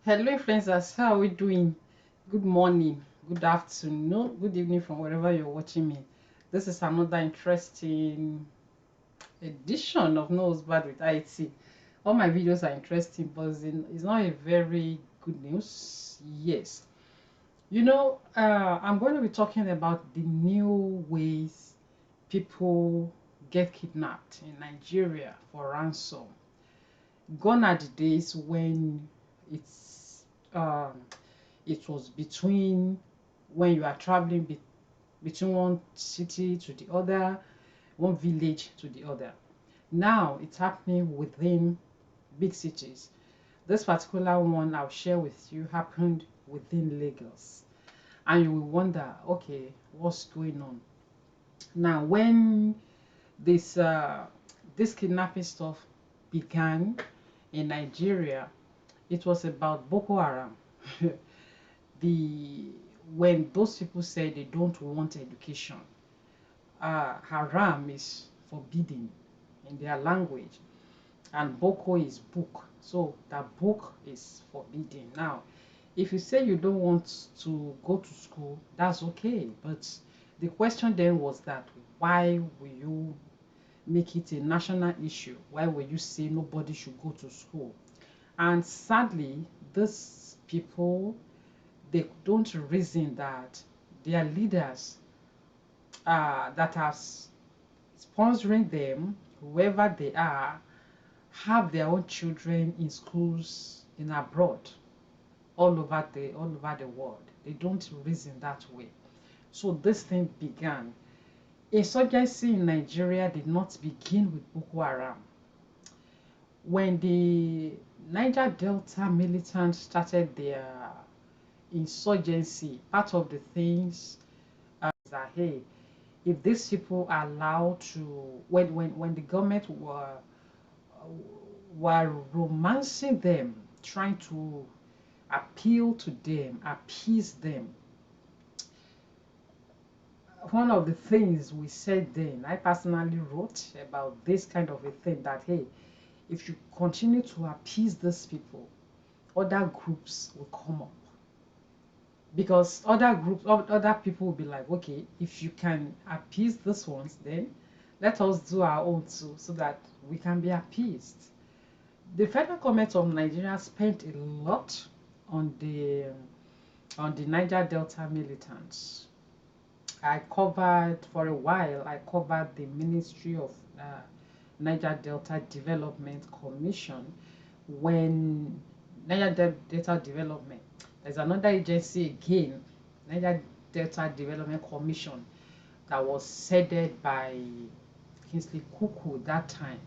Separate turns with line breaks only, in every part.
Hello, influencers. How are we doing? Good morning, good afternoon, good evening from wherever you're watching me. This is another interesting edition of Nose Bad with IT. All my videos are interesting, but it's not a very good news. Yes. I'm going to be talking about the new ways people get kidnapped in Nigeria for ransom. Gone are the days when it's um, it was between when you are traveling between one city to the other, one village to the other. Now it's happening within big cities. This particular one I'll share with you happened within Lagos, and you will wonder, okay, what's going on now? When this this kidnapping stuff began in Nigeria, it was about Boko Haram. the When those people say they don't want education, haram is forbidden in their language, and boko is book, so that book is forbidden. Now if you say you don't want to go to school, that's okay, but the question then was that, why will you make it a national issue? Why will you say nobody should go to school? And sadly, these people, they don't reason that their leaders that are sponsoring them, whoever they are, have their own children in schools in abroad, all over the world. They don't reason that way. So this thing began. Insurgency in Nigeria did not begin with Boko Haram. When the Niger Delta militants started their insurgency, part of the things is that, hey, if these people are allowed to, when the government were romancing them, trying to appeal to them, appease them, one of the things we said then, I personally wrote about this kind of a thing, that hey, if you continue to appease these people, other groups will come up, because other people will be like, okay, if you can appease these ones, then let us do our own too, so that we can be appeased. The federal government of Nigeria spent a lot on the Niger Delta militants. I covered for a while. I covered the Ministry of Niger Delta Development Commission. When Delta Development, there's another agency again, Niger Delta Development Commission, that was headed by Kingsley Kuku that time.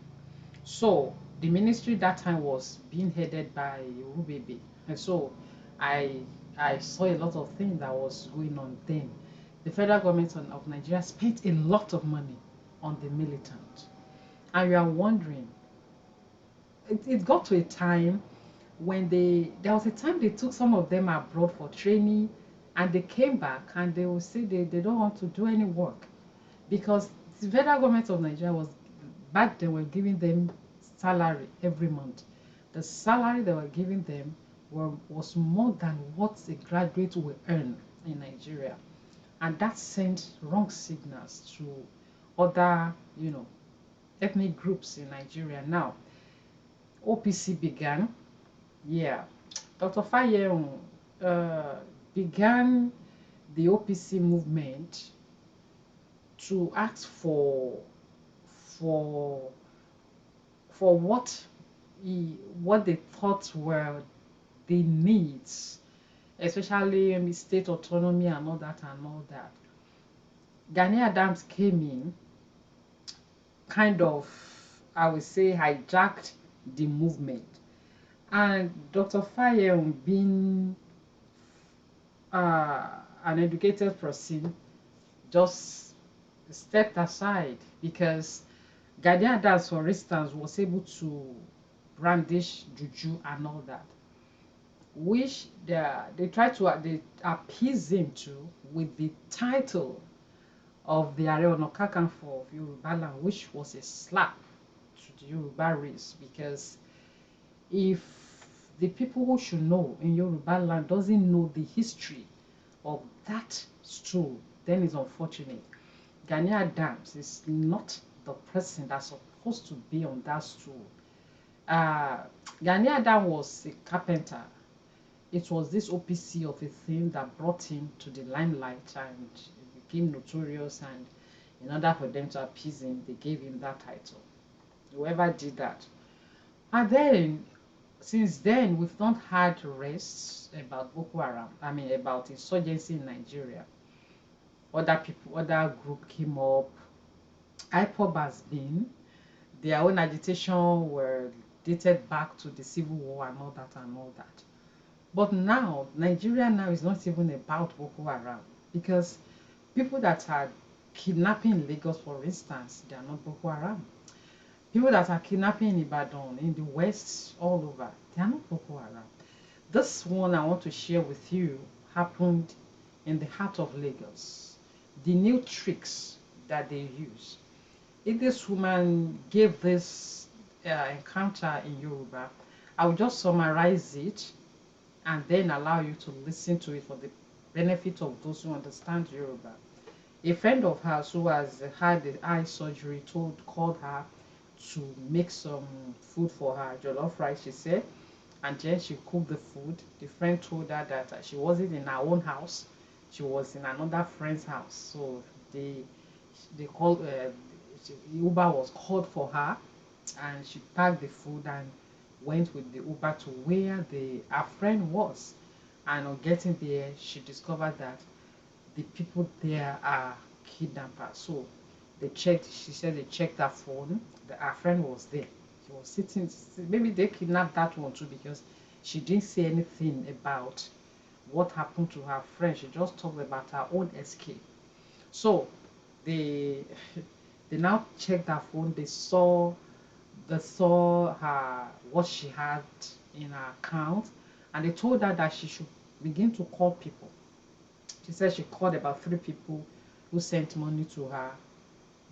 So the ministry that time was being headed by Rubebe, and so I I saw a lot of things that was going on then. The federal government of Nigeria spent a lot of money on the militant, and you are wondering, it got to a time when there was a time they took some of them abroad for training, and they came back and they will say they don't want to do any work, because the federal government of Nigeria was, back then, were giving them salary every month. The salary they were giving them was more than what a graduate will earn in Nigeria, and that sent wrong signals to other, ethnic groups in Nigeria. Now OPC began, yeah, Dr. Fayem began the OPC movement to ask for for what they thought were the needs, especially state autonomy and all that and all that. Gani Adams came in, kind of, I would say, hijacked the movement, and Dr. Fayem, being uh, an educated person, just stepped aside, because Gani Adams, for instance, was able to brandish juju and all that, which they try to they appease him to with the title of the Ààrẹ Ọ̀nà Kakanfò of Yoruba land, which was a slap to the Yoruba race, because if the people who should know in Yoruba land doesn't know the history of that stool, then it's unfortunate. Gani Adams is not the person that's supposed to be on that stool. Uh, Gani Adams was a carpenter. It was this OPC of a thing that brought him to the limelight and became notorious. And in order for them to appease him, they gave him that title. Whoever did that. And then, since then, we've not had rests about Boko Haram. I mean, about insurgency in Nigeria. Other people, other group came up. IPOB has been. Their own agitation were dated back to the Civil War and all that and all that. But now, Nigeria now is not even about Boko Haram, because people that are kidnapping in Lagos, for instance, they are not Boko Haram. People that are kidnapping in Ibadan, in the West, all over, they are not Boko Haram. This one I want to share with you happened in the heart of Lagos. The new tricks that they use. If this woman gave this encounter in Yoruba, I will just summarize it and then allow you to listen to it for the benefit of those who understand Yoruba. A friend of hers who has had the eye surgery called her to make some food for her, jollof rice, she said, and then she cooked the food. The friend told her that she wasn't in her own house, she was in another friend's house. So they called Uber was called for her, and she packed the food and went with the Uber to where her friend was. And on getting there, she discovered that the people there are kidnappers. So they checked. She said they checked her phone. Her friend was there. She was sitting. Maybe they kidnapped that one too, because she didn't say anything about what happened to her friend. She just talked about her own escape. So they they now checked her phone. They saw her what she had in her account, and they told her that she should begin to call people. She said she called about 3 people who sent money to her.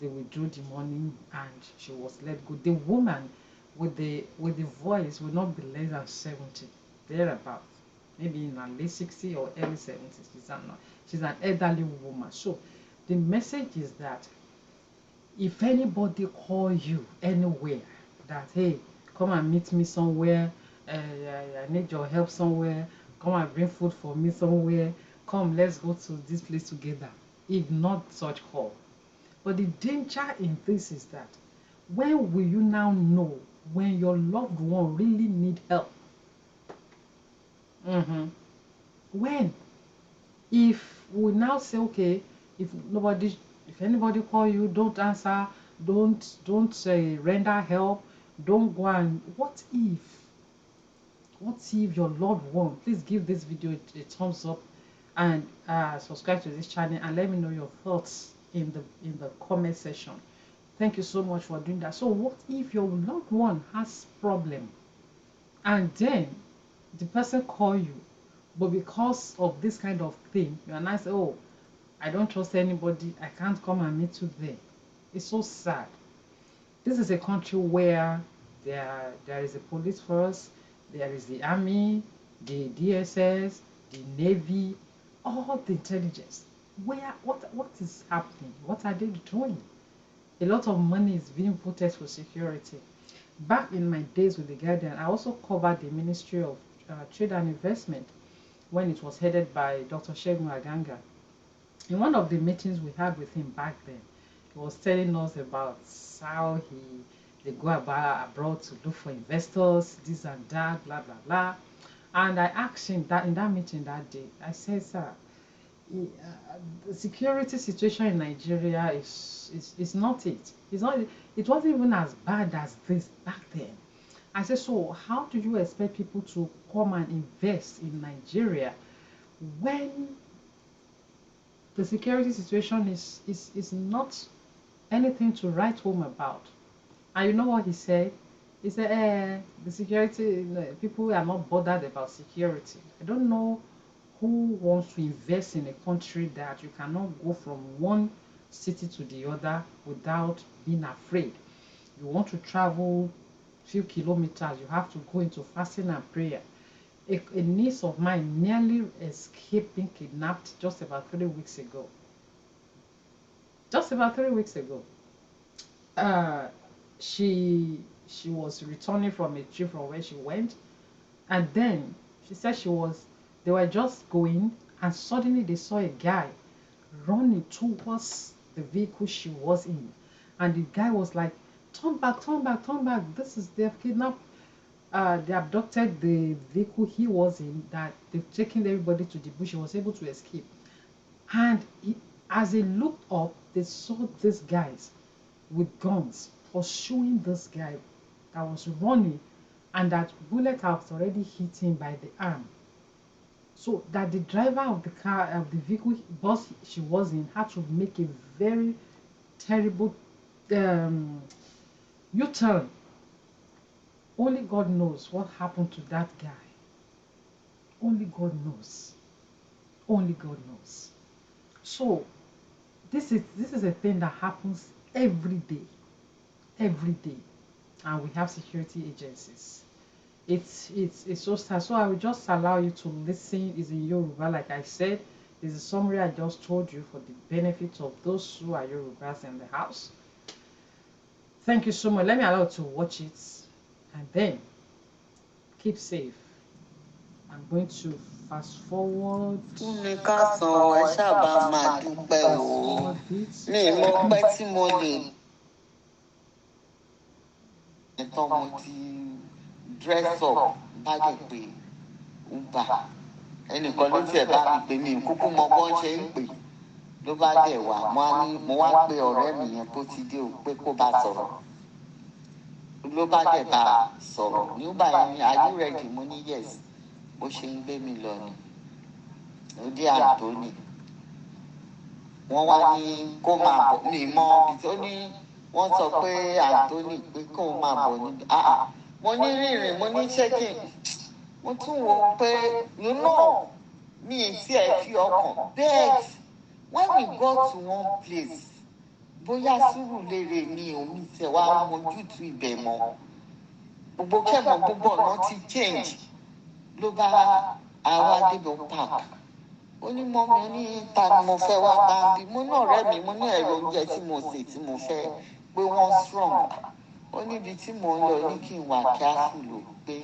They withdrew the money and she was let go. The woman with the voice will not be less than 70, thereabout, maybe in her late 60s or early 70s. She's an elderly woman. So the message is that if anybody call you anywhere that, hey, come and meet me somewhere, I need your help somewhere, come and bring food for me somewhere, come, let's go to this place together, ignore such call. But the danger in this is that, when will you now know when your loved one really need help? When? If we now say, okay, if anybody call you, don't answer, don't say render help, don't go. And what if your loved one, please give this video a thumbs up and subscribe to this channel, and let me know your thoughts in the comment section. Thank you so much for doing that. So what if your loved one has problem, and then the person call you, but because of this kind of thing, you and I say, oh, I don't trust anybody, I can't come and meet you there. It's so sad. This is a country where there is a police force, there is the army, the DSS, the navy, all the intelligence. What is happening? What are they doing? A lot of money is being put for security. Back in my days with the Guardian, I also covered the Ministry of Trade and Investment when it was headed by Dr. Segun Aganga. In one of the meetings we had with him back then, he was telling us about how they go about abroad to look for investors, this and that, blah blah blah. And I asked him that in that meeting that day, I said, sir, the security situation in Nigeria is not it. It's not. It wasn't even as bad as this back then. I said, so how do you expect people to come and invest in Nigeria when the security situation is not anything to write home about? And you know what he said? He said, the security, people are not bothered about security. I don't know who wants to invest in a country that you cannot go from one city to the other without being afraid. You want to travel few kilometers, you have to go into fasting and prayer. A niece of mine nearly escaped being kidnapped just about 3 weeks ago. Just about 3 weeks ago. Uh, she was returning from a trip from where she went, and then she said they were just going, and suddenly they saw a guy running towards the vehicle she was in, and the guy was like, "Turn back, turn back, turn back! This is they've kidnapped." They abducted the vehicle he was in. That they've taken everybody to the bush. He was able to escape, and as they looked up, they saw these guys with guns pursuing this guy that was running, and that bullet has already hit him by the arm. So that the driver of the car, of the vehicle bus she was in, had to make a very terrible um, U-turn. Only God knows what happened to that guy. Only God knows. Only God knows. So this is a thing that happens every day, and we have security agencies. It's so sad. So I will just allow you to listen. Is in Yoruba, like I said. This is a summary I just told you for the benefit of those who are Yorubas in the house. Thank you so much. Let me allow you to watch it, and then keep safe. I'm going to fast forward.
Fúnmi Kásan, ẹ ṣáàbà máa dúpẹ́ o. Mi mọ pẹ́ tí mo lè. Ẹ̀tọ́ mo ti dress up bá dé pé Uber. Ẹnìkan ló tiẹ̀ bá mi pè mí kúkú mọ bọ́ ń ṣe ń pè. Ló bá dẹ̀ wá, mo wá pé ọ̀rẹ́ mi yẹn tó ti dé o pé kó bá sọ̀rọ̀. Ló bá dẹ̀ bá sọ̀rọ̀. Ní Uber yẹn ni, are you ready? Mo ní yes. Bó ṣe ń gbé mi lọ ni. Ó dé Anthony. Wọ́n wá ní kó máa bọ̀ ní mọ́ ibi tó ní wọ́n sọ pé Anthony pé kó máa bọ̀ níbi. Mo ní rìnrìn, mo ní checking. Mo tún wò pé mi ì tí ẹ fi ọkàn bẹ́ẹ̀. When we go to one place, bóyá Sùúrùlérè ni omi tẹ̀ wá mójútó ibẹ̀ mọ́. Gbogbo kẹ́mọ̀ gbogbo ọ̀nà ti change. Ló bá àwa débò park. Ó ní mọ́ mi ní ta ni mo fẹ́ wá bá bí. Mo ní ọ̀rẹ́ mi, mo ní ẹ̀rọ oúnjẹ tí mo sè tí mo fẹ́ pé wọ́n strong. Ó níbi tí mo ń lọ ní kí n wà careful lò pé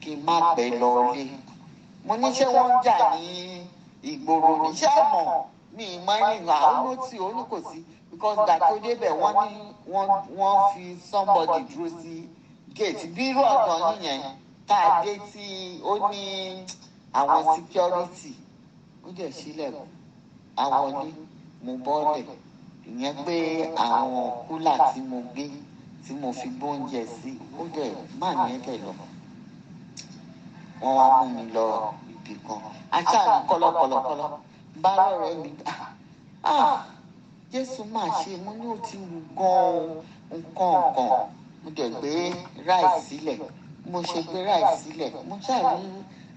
kí n má pẹ́ lọ lé. Mo ní ṣé wọ́n ń jà ní ìgboro ní ṣé àmọ́ mi ì mọ ẹni ìgbà ó ló tì ó ní kò sí because gbà tó débẹ̀ wọ́n fi somebody dúró sí gate bí irú ọ̀dọ́ nìyẹn tá a dé tí ó ní àwọn security. Ó dẹ̀ sílẹ̀kùn àwọlé mo bọ́lẹ̀ ìyẹn pé àwọn kúlà tí mo gbé tí mo fi gbóúnjẹ sí ó dẹ̀ má ní ẹ̀dẹ̀ lọ. Wọ́n wá mú mi lọ ibì kan aṣáájú kọ́lọ́kọ́lọ́kọ́lọ́ bá lọ́rẹ́ mi Jésù máa ṣe mo ní ó ti wù gan-an nǹkan mo dẹ̀ gbé ráì sílẹ̀ mo ṣe gbé ráì sílẹ̀ mo ṣàrí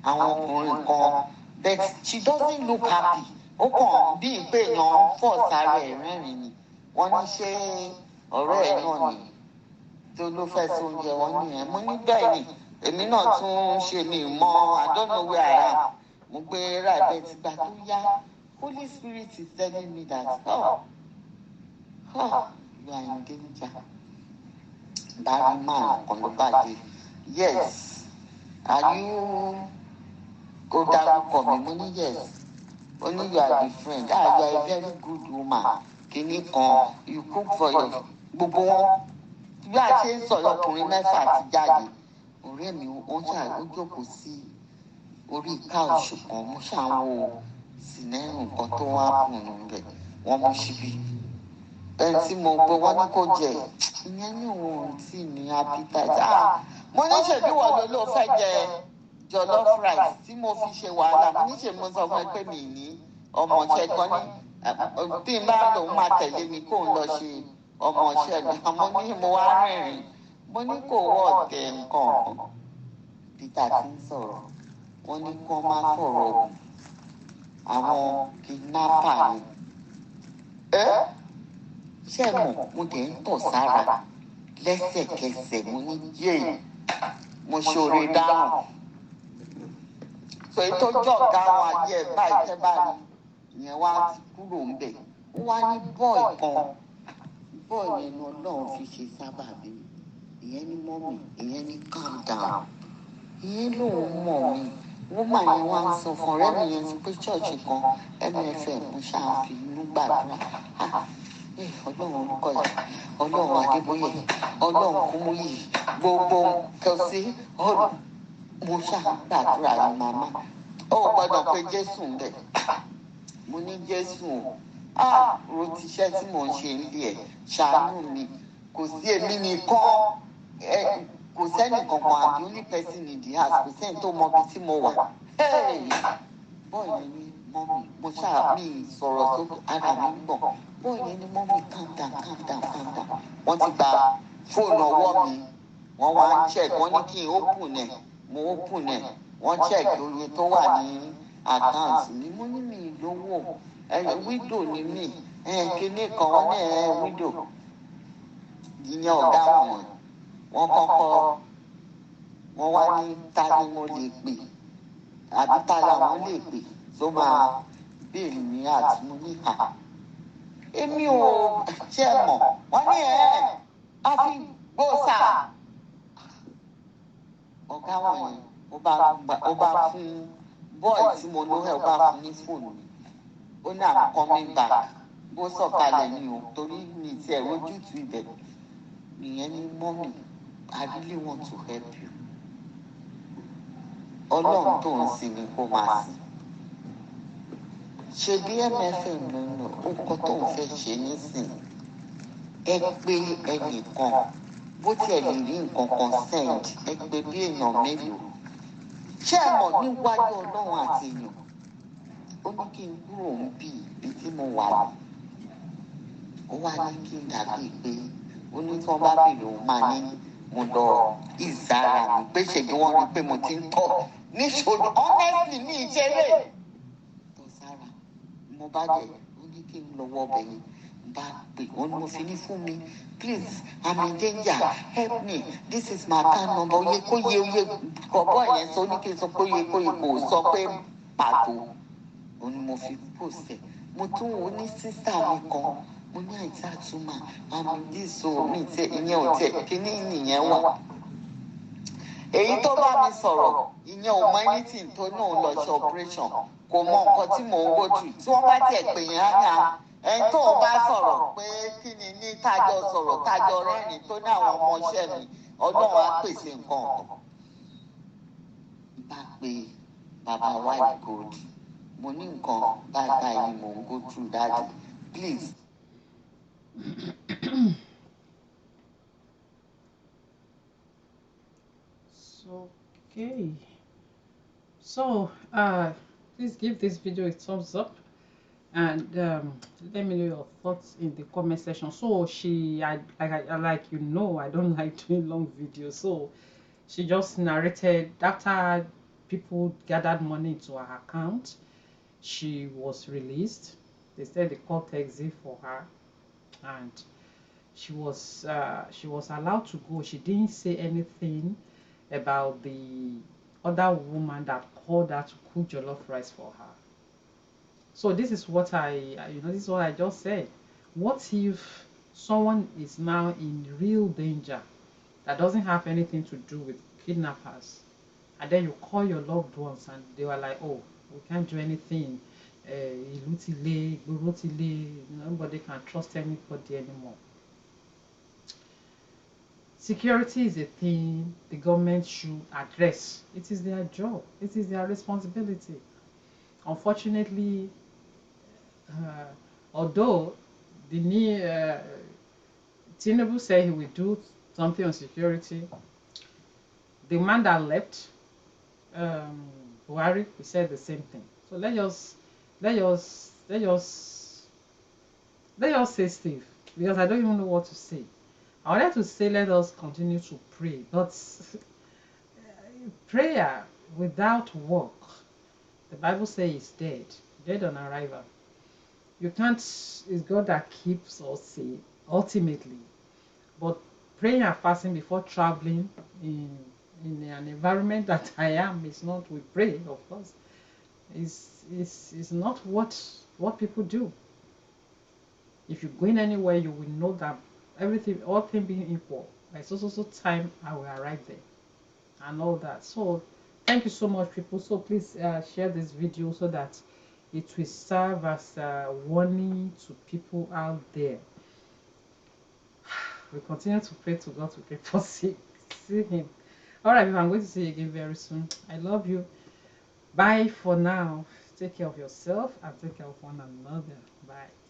àwọn ọkùnrin kan. But she doesn't look happy. Ó kàn bí pé èèyàn fọ̀ sáré ẹ̀ rẹ́rìn ni. Wọ́n ní ṣé ọ̀rẹ́ ẹ̀ náà ni tó ló fẹ́ sí oúnjẹ wọn nìyẹn. Mo ní bẹ́ẹ̀ ni èmi náà tún ṣe mi mọ́ I don't know where I am. Mo gbé ráìbẹ̀ tìgbà tó yá. Holy Spirit is telling me that you are in danger. Bárí máa kàn ló bàjẹ́. Yes, are you? Go dárúkọ mi mo ní yes. Ó ní you are the friend. You are a very good woman. Kìíní kan you cook for your gbogbo wọn. Bí a ṣe ń sọ̀rọ̀ ọkùnrin mẹ́fà ti jáde. Ọ̀rẹ́ mi wọ́n ó jókòó sí orí káùsù kan. Mo ṣàwọn sinẹ́rù nǹkan tó wá kùnú rẹ̀. Wọ́n mú síbí. Ẹni tí mo gbọ́ wọ́n ní kó jẹ. Ìyẹn ní òun tí ní appetite. Mo ní ṣèbí wọ́n ló fẹ́ jẹ jollof rice tí mo fi ṣe wàhálà mo ní ṣe mo sọ fún ẹ pé mi ní ọmọọṣẹ́ kan ní tí n bá lòun máa tẹ̀lé mi kó ń lọ ṣe ọmọọṣẹ́ mi àmọ́ ní mo wá rìnrìn mo ní kò wọ́ ọ̀tẹ̀ nǹkan Peter ti ń sọ̀rọ̀ wọ́n ní kí wọ́n má fọ̀rọ̀ àwọn kidnapper ni ṣé mo dẹ̀ ń tọ̀ sára lẹ́sẹ̀kẹsẹ̀ mo ní yéè mo ṣoore dáhùn so ètò jọ̀gá àwọn ayé ẹ̀ báyìí tẹ́ bá rí ìyẹn wá ti kúrò ń bẹ̀ ó wá ní bọ́ọ̀ kan bọ́ọ̀ yẹn ni Ọlọ́run fi ṣe sábàbí ìyẹn ní mọ́mì ìyẹn ní calm down ìyẹn lòun mọ̀ mi wọ́n mà yẹn wá ń sọ fún ọ̀rẹ́ mi yẹn pé ṣọ́ọ̀ṣì kan MFM mo ṣáà fi inú gbàdúrà Ọlọ́run orúkọ yìí Ọlọ́run Adébóyè Ọlọ́run Kúmúyì gbogbo kẹsí mo ṣáà gbàdúrà yìí màmá ó gbọ́dọ̀ pé Jésù ń bẹ̀ mo ní Jésù ro tiṣẹ́ tí mò ń ṣe ń bí ẹ̀ ṣàánú mi kò sí èmi nìkan kò sẹ́ni kankan àbí only person in the house kò sẹ́ni tó mọ ibi tí mo wà bọ́ọ̀ yẹn ní mọ́mì mo ṣáà mi sọ̀rọ̀ sókè ara mi ń gbọ̀n bọ́ọ̀ yẹn ní mọ́mì calm down wọ́n ti gba fóònù ọwọ́ mi wọ́n wá ń check wọ́n ní kí n open ẹ̀ mo open ẹ̀ wọ́n check oye tó wà ní àkáǹtì mi mo ní mi lówó widow ni mí kíní kan wọ́n ní widow ìyẹn ọ̀gá wọn kọ́kọ́ wọ́n wá ní ta ni mo lè pè àbí ta làwọn lè pè tó máa béèrè ní àti mo ní èmi ò ṣe mọ̀ wọ́n ní a fi gbóòsà ọ̀gá wọ̀nyí ó bá fún bọ́ọ̀ì tí mo lóhẹ́ ó bá fún ní fóònù ó ní I'm coming back bó sọ̀kalẹ̀ ni o torí mi ti ẹ̀ rójútu ibẹ̀ ìyẹn ní mọ́mì I really want to help you Ọlọ́run tó ń sìn ní kó máa sìn ṣe bí MFM lónà ó kọ́ tó ń fẹ́ ṣe nísìn ẹ pé ẹnìkan bó tiẹ̀ lè rí nǹkan kan send ẹ pé bí èèyàn mélòó ṣé ẹ mọ̀ níwájú Ọlọ́run àti èèyàn ó ní kí n kúrò ń bì bí tí mo wà ó wá ní kí n dàbí pé ó ní tí wọ́n bá bèrè òun máa ní mo lọ ìzára mi pé ṣèbí wọ́n rí pé mo ti ń tọ̀ níṣòro honestly ní ìjẹ́rẹ́ tó sára mo bá dẹ̀ ó ní kí n lọ́wọ́ ọbẹ̀ yẹn bá pè wọ́n ní mo fi ní fún mi please I'm in danger help me this is my account number oye kó yẹ oye kọ̀ọ̀bọ̀ yẹn sọ ní kí n sọ pé oye kó yẹ kò sọ pé pàtó ó ní mo fi post ẹ̀ mo tún wo ní sísá mi kan mo ní àìsàn àtúmọ̀ àmì díìsọ mi tẹ ìyẹn ò tẹ kíní nìyẹn wà èyí tó bá mi sọ̀rọ̀ ìyẹn ò mọ anything tó náà lọ ṣe operation kò mọ nǹkan tí mò ń go through tí wọ́n bá tiẹ̀ pè yẹn á yà ẹni tó bá sọ̀rọ̀ pé kí ni ní tájọ sọ̀rọ̀ tájọ rẹ́rìn tó ní àwọn ọmọọṣẹ́ mi Ọlọ́run á pèsè nǹkan ọ̀kan bá pe bàbá white gold mo ní nǹkan báyìí ni mò ń go through daddy please.
Okay, so please give this video a thumbs up and let me know your thoughts in the comment section. So like you know, I don't like doing long videos, so she just narrated after people gathered money into her account. She was released. They said they called taxi for her and she was allowed to go. She didn't say anything about the other woman that called her to cook jollof rice for her. So this is what this is what I just said. What if someone is now in real danger that doesn't have anything to do with kidnappers, and then you call your loved ones and they were like, oh, we can't do anything, nobody can trust anybody anymore. Security is a thing the government should address. It is their job. It is their responsibility. Unfortunately, although the new Tinubu said he will do something on security, the man that left, Buhari, he said the same thing. So let us stay safe, because I don't even know what to say. I wanted to say let us continue to pray, but prayer without work, the Bible says, is dead on arrival. You can't, it's God that keeps us safe ultimately, but praying and fasting before traveling in an environment that I am is not, we pray, of course, is not what people do. If you're going anywhere, you will know that everything, all things being equal, by so time I will arrive there and all that. So thank you so much, people. So please share this video so that it will serve as a warning to people out there. We continue to pray to God to pray for see him. All right, I'm going to see you again very soon. I love you. Bye for now. Take care of yourself and take care of one another. Bye.